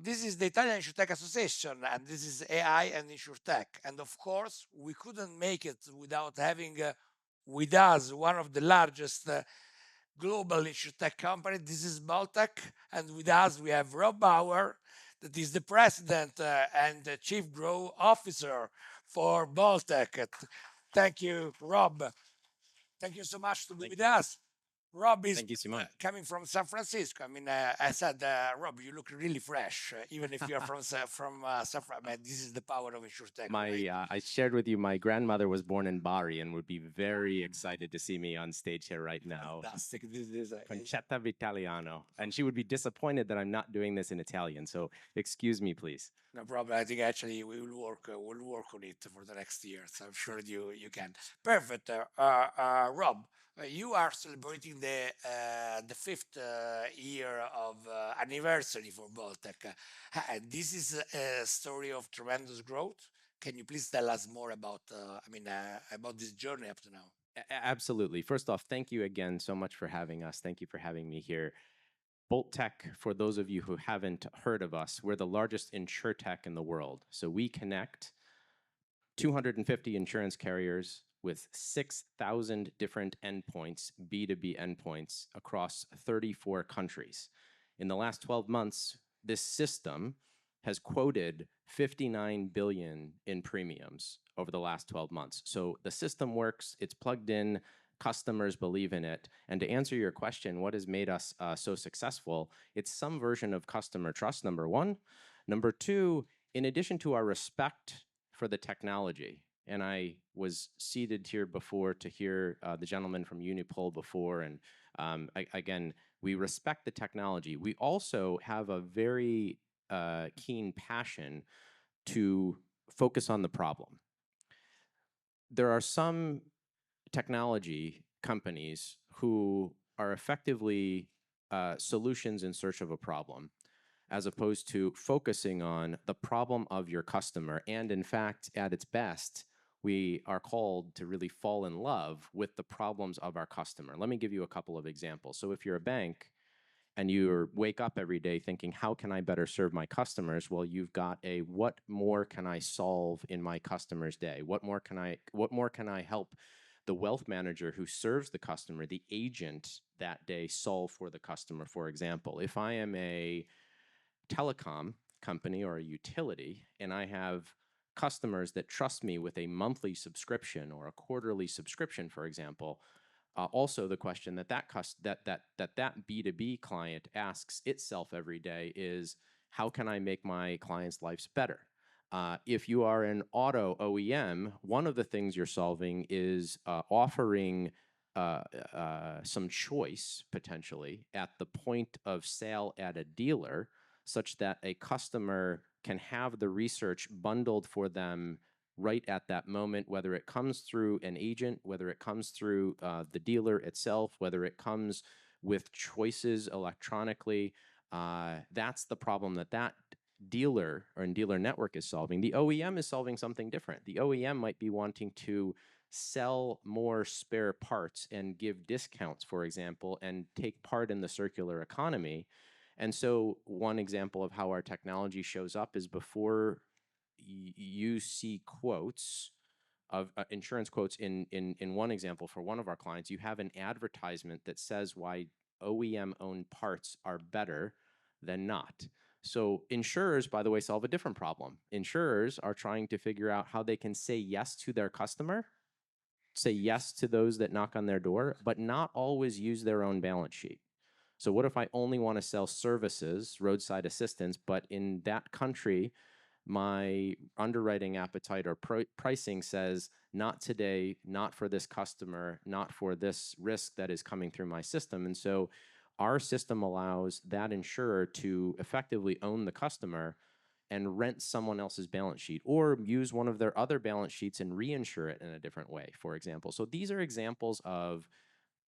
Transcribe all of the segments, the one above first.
This is the Italian InsurTech Association, and this is AI and InsurTech. And of course, we couldn't make it without having with us one of the largest global InsurTech company. This is bolttech, and with us we have Rob Bauer, that is the president and the chief growth officer for bolttech. Thank you, Rob. Thank you so much to be Thank with you. us. Rob is Thank you, Simone. coming from San Francisco. I mean, I said, Rob, you look really fresh, even if you're from San Francisco. This is the power of InsurTech, right? I shared with you my grandmother was born in Bari and would be very excited to see me on stage here right now. Fantastic. This is Concetta Vitaliano. And she would be disappointed that I'm not doing this in Italian. So excuse me, please. no problem. I think actually we'll work on it for the next years. I'm sure you can. Perfect. Rob, you are celebrating the fifth year of anniversary for bolttech. This is a story of tremendous growth. Can you please tell us more about about this journey up to now? Absolutely. First off, thank you again so much for having us. Thank you for having me here. bolttech, for those of you who haven't heard of us, we're the largest insurtech in the world. So we connect 250 insurance carriers with 6,000 different endpoints, B2B endpoints, across 34 countries. In the last 12 months, this system has quoted 59 billion in premiums over the last 12 months. So the system works, it's plugged in, customers believe in it. And to answer your question, what has made us so successful? It's some version of customer trust, number one. Number two, in addition to our respect for the technology, and I was seated here before to hear the gentleman from Unipol before, and again, we respect the technology. We also have a very keen passion to focus on the problem. There are some technology companies who are effectively solutions in search of a problem, as opposed to focusing on the problem of your customer. And in fact, at its best, we are called to really fall in love with the problems of our customer. Let me give you a couple of examples. So if you're a bank and you wake up every day thinking, how can I better serve my customers? Well, you've got a what more can I solve in my customer's day? What more can I help the wealth manager who serves the customer, the agent that day, solve for the customer? For example, if I am a telecom company or a utility and I have customers that trust me with a monthly subscription or a quarterly subscription, for example, also the question that that B2B client asks itself every day is, how can I make my clients' lives better? If you are an auto OEM, one of the things you're solving is offering some choice potentially at the point of sale at a dealer, such that a customer can have the research bundled for them right at that moment, whether it comes through an agent, whether it comes through the dealer itself, whether it comes with choices electronically. That's the problem that dealer or dealer network is solving. The OEM is solving something different. The OEM might be wanting to sell more spare parts and give discounts, for example, and take part in the circular economy. And so one example of how our technology shows up is before you see quotes of insurance quotes in one example for one of our clients, you have an advertisement that says why OEM-owned parts are better than not. So insurers, by the way, solve a different problem. Insurers are trying to figure out how they can say yes to their customer, say yes to those that knock on their door, but not always use their own balance sheet. So what if I only want to sell services, roadside assistance, but in that country, my underwriting appetite or pricing says, not today, not for this customer, not for this risk that is coming through my system. And so our system allows that insurer to effectively own the customer and rent someone else's balance sheet, or use one of their other balance sheets and reinsure it in a different way, for example. So these are examples of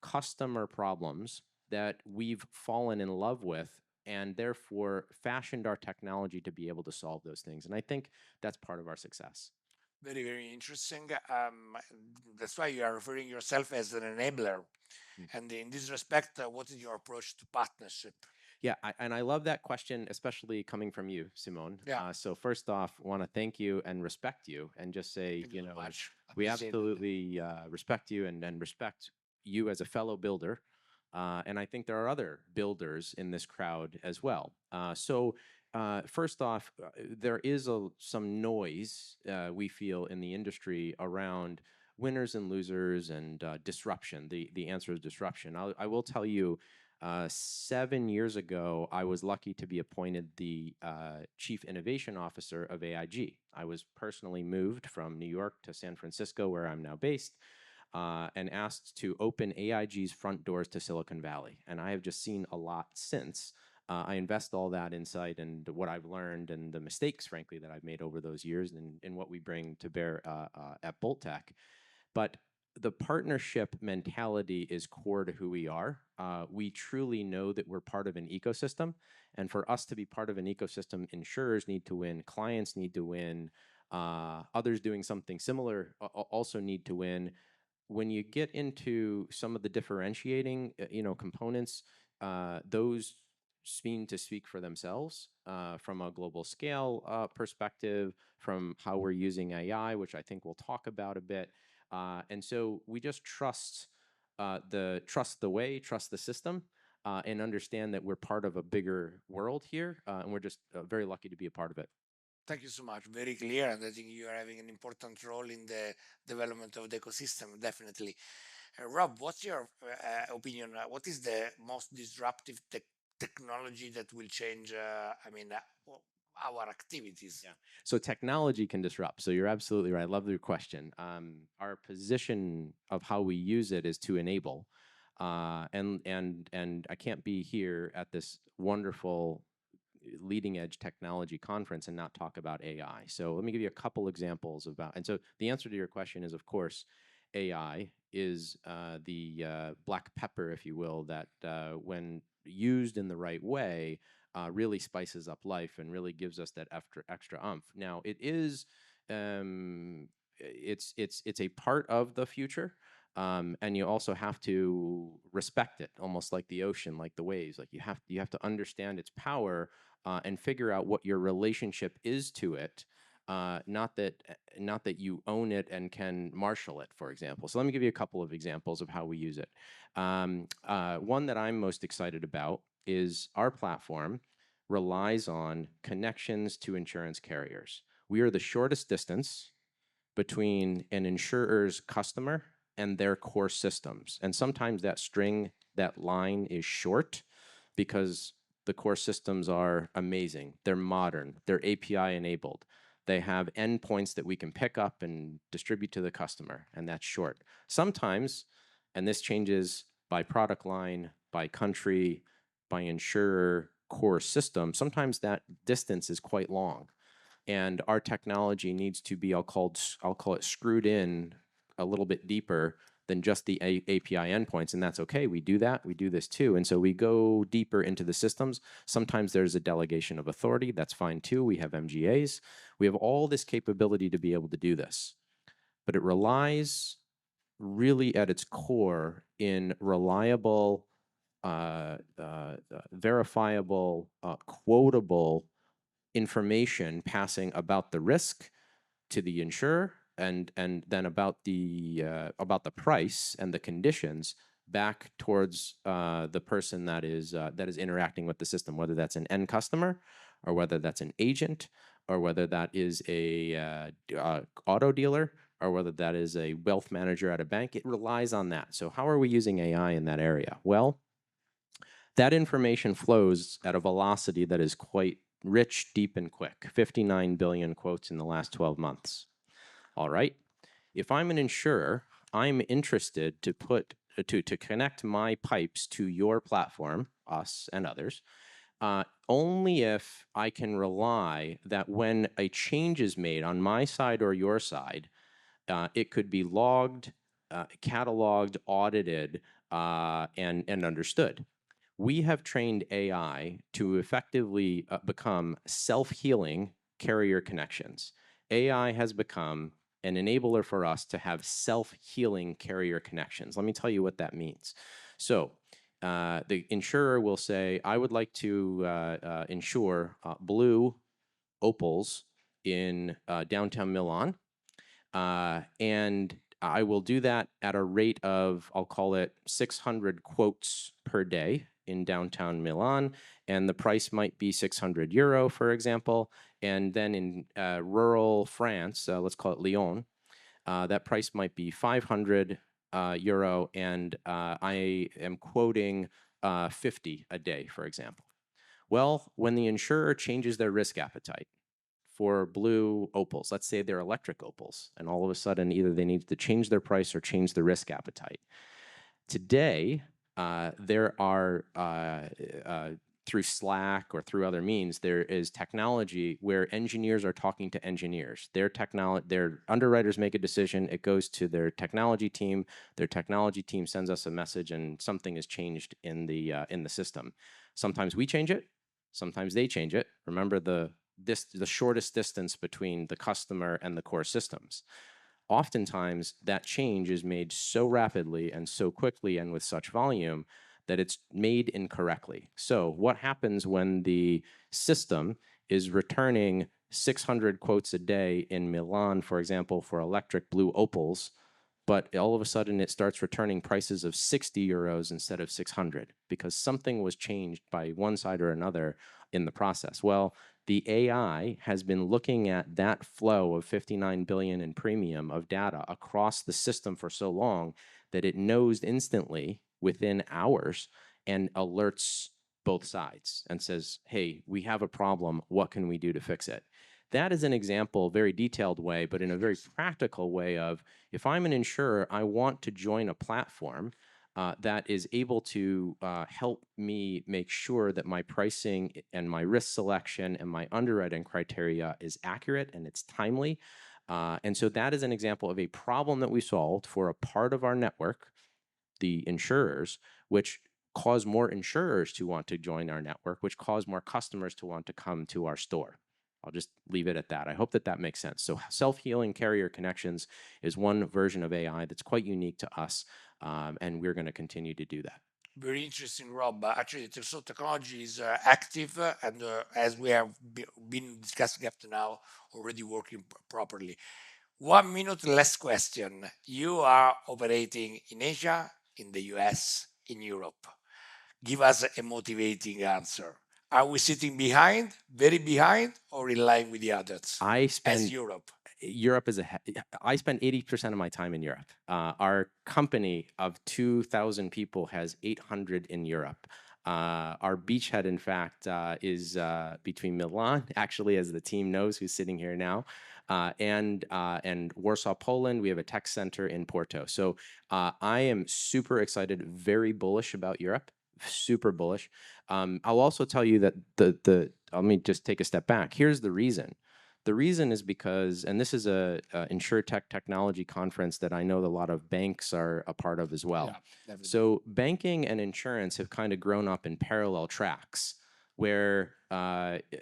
customer problems that we've fallen in love with and therefore fashioned our technology to be able to solve those things. And I think that's part of our success. Very, very interesting. That's why you are referring yourself as an enabler. Mm. And in this respect, what is your approach to partnership? Yeah, and I love that question, especially coming from you, Simone. Yeah, So first off, want to thank you and respect you, and just say, thank you so much. we Appreciate it. absolutely respect you and respect you as a fellow builder. And I think there are other builders in this crowd as well. First off, there is some noise we feel in the industry around winners and losers and disruption. The answer is disruption. I will tell you, 7 years ago, I was lucky to be appointed the Chief Innovation Officer of AIG. I was personally moved from New York to San Francisco, where I'm now based, and asked to open AIG's front doors to Silicon Valley. And I have just seen a lot since. I invest all that insight and what I've learned and the mistakes, frankly, that I've made over those years and what we bring to bear at bolttech. But the partnership mentality is core to who we are. We truly know that we're part of an ecosystem. And for us to be part of an ecosystem, insurers need to win, clients need to win, others doing something similar also need to win. When you get into some of the differentiating, components, those seem to speak for themselves from a global scale perspective, from how we're using AI, which I think we'll talk about a bit. And so we just trust trust the system, and understand that we're part of a bigger world here, and we're just very lucky to be a part of it. Thank you so much. Very clear, and I think you are having an important role in the development of the ecosystem. Definitely, Rob. What's your opinion? What is the most disruptive technology that will change? Our activities. Yeah. So technology can disrupt. So you're absolutely right. I love your question. Our position of how we use it is to enable. And I can't be here at this wonderful leading edge technology conference and not talk about AI. So let me give you a couple examples about. And so the answer to your question is, of course, AI is the black pepper, if you will, that when used in the right way, really spices up life and really gives us that extra umph. Now, it is it's a part of the future. And you also have to respect it, almost like the ocean, like the waves. Like you have to understand its power, and figure out what your relationship is to it. Not that you own it and can marshal it, for example. So let me give you a couple of examples of how we use it. One that I'm most excited about is our platform relies on connections to insurance carriers. We are the shortest distance between an insurer's customer and their core systems. And sometimes that line is short because the core systems are amazing. They're modern, they're API enabled. They have endpoints that we can pick up and distribute to the customer, and that's short. Sometimes, and this changes by product line, by country, by insurer core system, sometimes that distance is quite long. And our technology needs to be, I'll call it screwed in a little bit deeper than just the API endpoints, and that's okay. We do that. We do this too. And so we go deeper into the systems. Sometimes there's a delegation of authority. That's fine too. We have MGAs. We have all this capability to be able to do this. But it relies really at its core in reliable, verifiable, quotable information passing about the risk to the insurer, and then about the price and the conditions back towards the person that is interacting with the system, whether that's an end customer or whether that's an agent or whether that is a auto dealer or whether that is a wealth manager at a bank. It relies on that. So how are we using AI in that area? Well, that information flows at a velocity that is quite rich, deep, and quick. 59 billion quotes in the last 12 months. All right. If I'm an insurer, I'm interested to connect my pipes to your platform, us and others, only if I can rely that when a change is made on my side or your side, it could be logged, cataloged, audited, and understood. We have trained AI to effectively become self-healing carrier connections. AI has become an enabler for us to have self-healing carrier connections. Let me tell you what that means. So the insurer will say, I would like to insure blue Opals in downtown Milan. And I will do that at a rate of, I'll call it 600 quotes per day in downtown Milan. And the price might be 600 euro, for example. And then in rural France, let's call it Lyon, that price might be 500 euro. And I am quoting 50 a day, for example. Well, when the insurer changes their risk appetite for blue Opals, let's say they're electric Opals, and all of a sudden either they need to change their price or change the risk appetite. Today, there are, through Slack or through other means, there is technology where engineers are talking to engineers. Their underwriters make a decision, it goes to their technology team sends us a message, and something is changed in the system. Sometimes we change it, sometimes they change it. Remember the shortest distance between the customer and the core systems. Oftentimes, that change is made so rapidly and so quickly and with such volume that it's made incorrectly. So what happens when the system is returning 600 quotes a day in Milan, for example, for electric blue Opals, but all of a sudden it starts returning prices of 60 euros instead of 600 because something was changed by one side or another in the process? Well, the AI has been looking at that flow of 59 billion in premium of data across the system for so long that it knows instantly within hours and alerts both sides and says, hey, we have a problem. What can we do to fix it? That is an example, very detailed way, but in a very practical way of, if I'm an insurer, I want to join a platform that is able to help me make sure that my pricing and my risk selection and my underwriting criteria is accurate and it's timely. And so that is an example of a problem that we solved for a part of our network, the insurers, which cause more insurers to want to join our network, which cause more customers to want to come to our store. I'll just leave it at that. I hope that that makes sense. So self-healing carrier connections is one version of AI that's quite unique to us, and we're going to continue to do that. Very interesting, Rob. Actually, so technology is active, and as we have been discussing up to now, already working properly. 1 minute less question. You are operating in Asia, in the US, in Europe. Give us a motivating answer. Are we sitting behind, very behind, or in line with the others as Europe? Europe is I spend 80% of my time in Europe. Our company of 2,000 people has 800 in Europe. Our beachhead, in fact, is between Milan, actually, as the team knows, who's sitting here now, and Warsaw, Poland. We have a tech center in Porto. So I am super excited, very bullish about Europe, super bullish. I'll also tell you that let me just take a step back. Here's the reason. The reason is because, and this is a InsurTech technology conference that I know a lot of banks are a part of as well. Yeah, so banking and insurance have kind of grown up in parallel tracks, where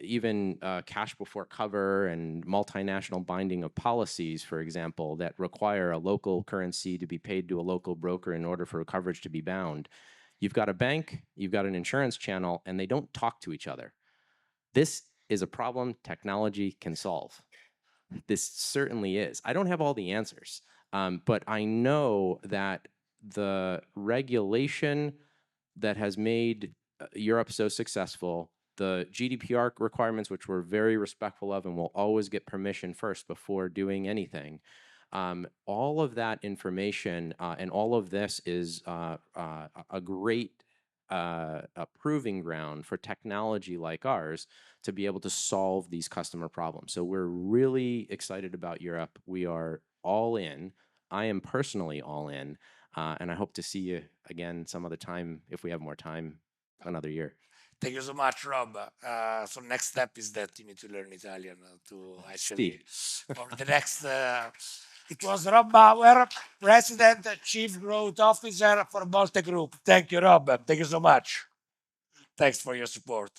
even cash before cover and multinational binding of policies, for example, that require a local currency to be paid to a local broker in order for coverage to be bound. You've got a bank, you've got an insurance channel, and they don't talk to each other. This is a problem technology can solve. This certainly is. I don't have all the answers, but I know that the regulation that has made Europe so successful, the GDPR requirements, which we're very respectful of and will always get permission first before doing anything, all of that information and all of this is a great a proving ground for technology like ours to be able to solve these customer problems. So we're really excited about Europe. We are all in. I am personally all in, and I hope to see you again some other time if we have more time, another year. Thank you so much, Rob. So next step is that you need to learn Italian to actually for the next. It was Rob Bauer, President, Chief Growth Officer for bolttech Group. Thank you, Rob. Thank you so much. Thanks for your support.